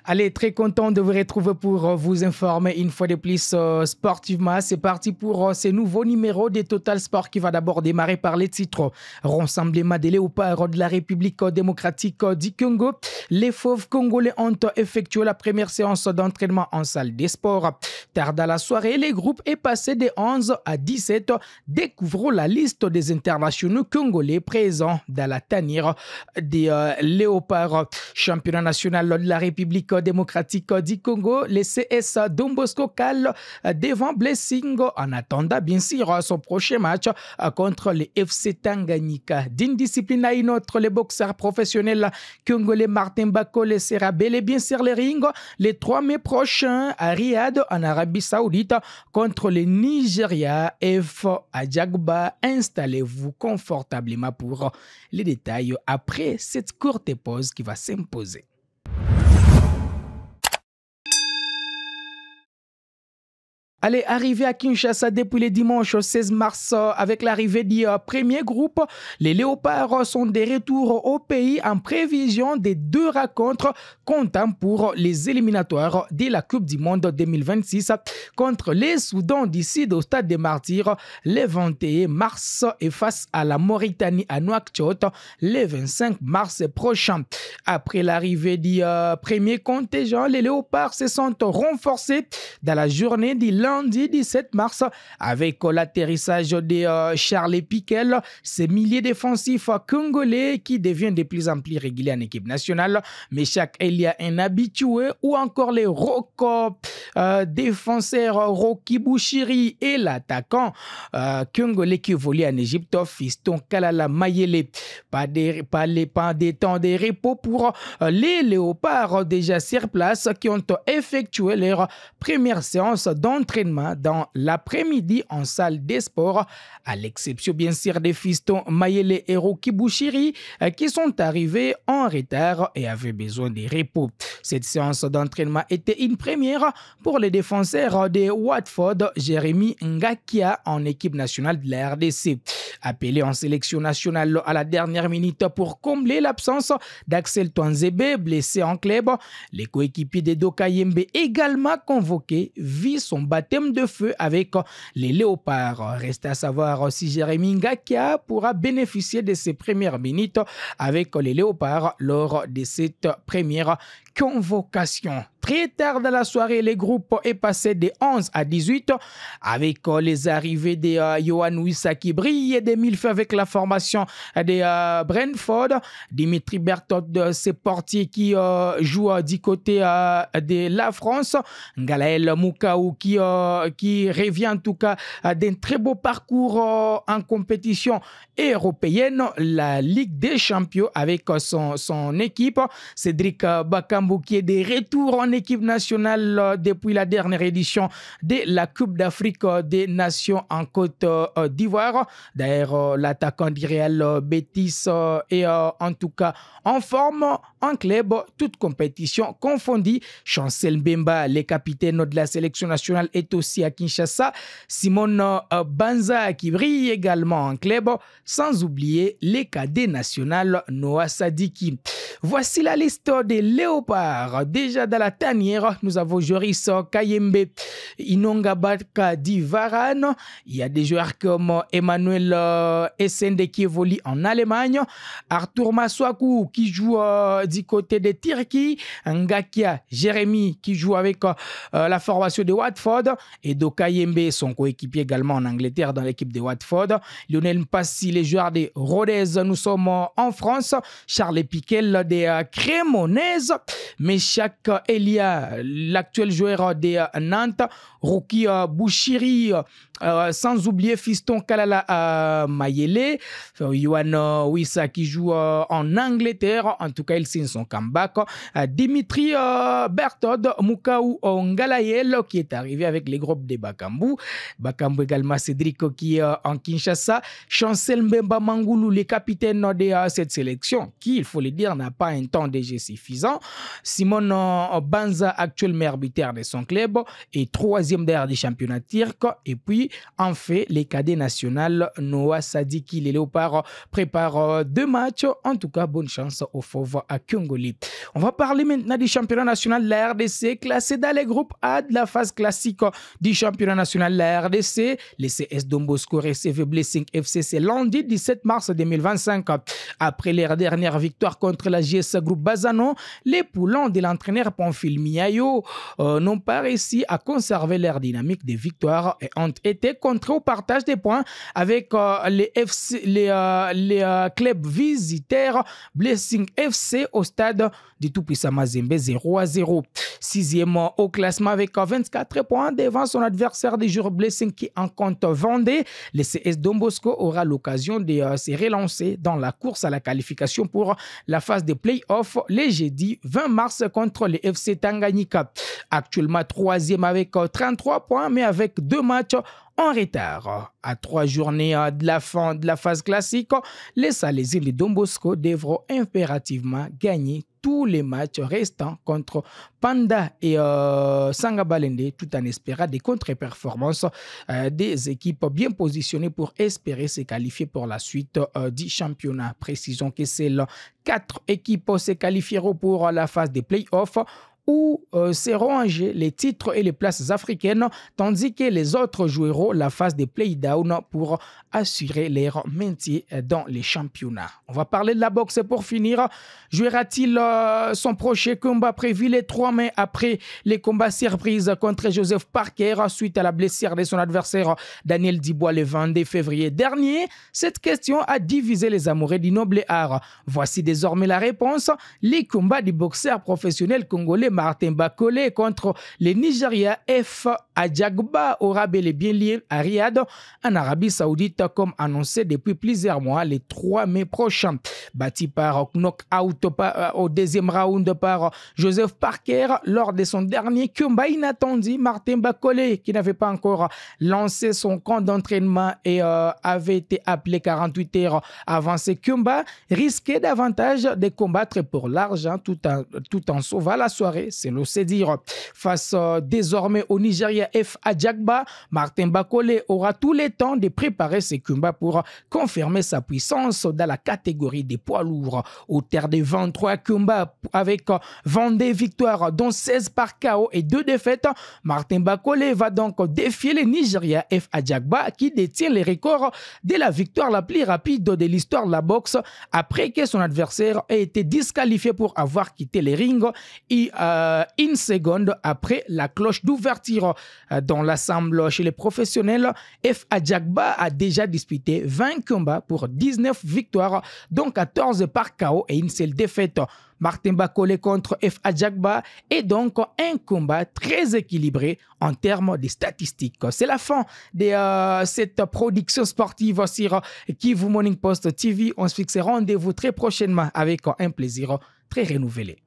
Allez, très content de vous retrouver pour vous informer une fois de plus sportivement. C'est parti pour ce nouveau numéro de Total Sport qui va d'abord démarrer par les titres. Rassemblement des léopards de la République démocratique du Congo. Les fauves congolais ont effectué la première séance d'entraînement en salle des sports. Tard dans la soirée, les groupes est passé de 11 à 17. Découvrons la liste des internationaux congolais présents dans la tanière des léopards. Championnat national de la République démocratique du Congo, le CS Don Bosco Cal devant Blessing en attendant bien sûr son prochain match contre les FC Tanganyika. D'une discipline à une autre, le boxeur professionnel congolais Martin Bakole sera bel et bien sur le ring le 3 mai prochain à Riyad en Arabie Saoudite contre le Nigeria F. Adjagba. Installez-vous confortablement pour les détails après cette courte pause qui va s'imposer. Allez, arrivé à Kinshasa depuis le dimanche 16 mars avec l'arrivée du premier groupe, les Léopards sont de retour au pays en prévision des deux rencontres comptant pour les éliminatoires de la Coupe du Monde 2026 contre les Soudans d'ici au Stade des Martyrs le 21 mars et face à la Mauritanie à Nouakchott le 25 mars prochain. Après l'arrivée du premier contingent, les Léopards se sont renforcés dans la journée du lundi 17 mars avec l'atterrissage de Charles Piquel, ces milliers défensifs congolais qui deviennent de plus en plus réguliers en équipe nationale. Mais chaque il y a un habitué ou encore les défenseurs Rocky Bouchiri et l'attaquant congolais qui volait en Égypte, Fiston Kalala Mayele. Pas des temps de repos pour les Léopards déjà sur place qui ont effectué leur première séance d'entraînement dans l'après-midi en salle des sports, à l'exception bien sûr des Fiston Mayele et Rocky Bouchiri qui sont arrivés en retard et avaient besoin de repos. Cette séance d'entraînement était une première pour les défenseurs de Watford, Jérémy Ngakia en équipe nationale de la RDC. Appelé en sélection nationale à la dernière minute pour combler l'absence d'Axel Twanzebe, blessé en club, les coéquipiers de Doka Yembe également convoqués vit son baptême de feu avec les Léopards. Reste à savoir si Jérémy Ngakia pourra bénéficier de ses premières minutes avec les Léopards lors de cette première convocation. Très tard dans la soirée, le groupe est passé de 11 à 18 avec les arrivées de Yohan Wissa qui brille de mille feux avec la formation de Brentford. Dimitri Berthold, ses portiers qui joue du côté de la France. Ngalael Mukaou qui revient en tout cas d'un très beau parcours en compétition européenne, la Ligue des Champions avec son équipe. Cédric Bakambu qui est de retour en équipe nationale depuis la dernière édition de la Coupe d'Afrique des Nations en Côte d'Ivoire. D'ailleurs, l'attaquant du Real Betis est en tout cas en forme en club, toute compétition confondue. Chancel Mbemba, le capitaine de la sélection nationale, est aussi à Kinshasa. Simon Banza qui brille également en club, sans oublier les cadets nationaux Noah Sadiki. Voici la liste des Léopards. Déjà dans la tanière, nous avons Joris Kayembe, Inonga Baka Divaran. Il y a des joueurs comme Emmanuel Essende qui évolue en Allemagne, Arthur Maswaku qui joue du côté de Turquie, Ngakia Jérémy qui joue avec la formation de Watford et Doka Yembe, son coéquipier également en Angleterre dans l'équipe de Watford. Lionel Mpassi, les joueurs de Rodez, nous sommes en France. Charles Piquel des Crémonaises, mais chaque Elia, l'actuel joueur de Nantes, Rocky Bouchiri, sans oublier Fiston Kalala Mayele, Yohan Wissa qui joue en Angleterre, en tout cas il signe son comeback, Dimitri Berthold, Mukaou Ngalael qui est arrivé avec les groupes de Bakambu également, Cédric qui est en Kinshasa, Chancel Mbemba Mangoulou, le capitaine de cette sélection qui, il faut le dire, n'a pas un temps de jeu suffisant, Simon Banza, actuel meilleur buteur de son club et troisième derrière du championnat turc, et puis Puis, en fait, les cadets nationaux, Noah Sadiki, les Léopards préparent 2 matchs. En tout cas, bonne chance aux fauves à Kyongoli. On va parler maintenant du championnat national de la RDC, classé dans les groupes A de la phase classique du championnat national de la RDC. Les CS Don Bosco recevait Blessing FC, c'est lundi 17 mars 2025. Après leur dernière victoire contre la JS Groupe Bazano, les poulons de l'entraîneur Pamphile Miayo n'ont pas réussi à conserver leur dynamique de victoire et ont été contraints au partage des points avec les clubs visiteurs Blessing FC au stade du tout-puissant Mazembe 0-0. Sixième au classement avec 24 points devant son adversaire des jours Blessing qui en compte Vendée. Le CS Don Bosco aura l'occasion de se relancer dans la course à la qualification pour la phase des playoffs le jeudi 20 mars contre le FC Tanganyika. Actuellement troisième avec 33 points mais avec 2 matchs en retard. À 3 journées de la fin de la phase classique, les Salésiens de Don Bosco devront impérativement gagner tous les matchs restants contre Panda et Sangabalende, tout en espérant des contre-performances des équipes bien positionnées pour espérer se qualifier pour la suite du championnat. Précisons que seules 4 équipes se qualifieront pour la phase des playoffs où seront en jeu les titres et les places africaines, tandis que les autres joueront la phase des play-down pour assurer leur maintien dans les championnats. On va parler de la boxe pour finir. Jouera-t-il son prochain combat prévu le 3 mai après les combats surprises contre Joseph Parker suite à la blessure de son adversaire Daniel Dubois le 22 février dernier? Cette question a divisé les amoureux du noble art. Voici désormais la réponse. Les combats du boxeur professionnel congolais Martin Bakole contre le Nigeria F. Adjagba aura bel et bien lieu à Riyad, en Arabie Saoudite, comme annoncé depuis plusieurs mois, le 3 mai prochain. Battu par knockout au deuxième round par Joseph Parker lors de son dernier combat inattendu, Martin Bakole, qui n'avait pas encore lancé son camp d'entraînement et avait été appelé 48 heures avant ce combat, risquait davantage de combattre pour l'argent tout en sauvant la soirée, c'est l'osé dire. Face désormais au Nigeria F. Adjagba, Martin Bakole aura tout le temps de préparer ses combats pour confirmer sa puissance dans la catégorie des poids lourds. Au terme de 23 combats avec 22 victoires, dont 16 par KO et 2 défaites, Martin Bakole va donc défier le Nigeria F. Adjagba qui détient les records de la victoire la plus rapide de l'histoire de la boxe après que son adversaire ait été disqualifié pour avoir quitté les rings et une seconde après la cloche d'ouverture. Dans l'assemblée chez les professionnels, F. Adjagba a déjà disputé 20 combats pour 19 victoires, dont 14 par KO et une seule défaite. Martin Bakole contre F. Adjagba est donc un combat très équilibré en termes de statistiques. C'est la fin de cette production sportive sur Kivu Morning Post TV. On se fixe rendez-vous très prochainement avec un plaisir très renouvelé.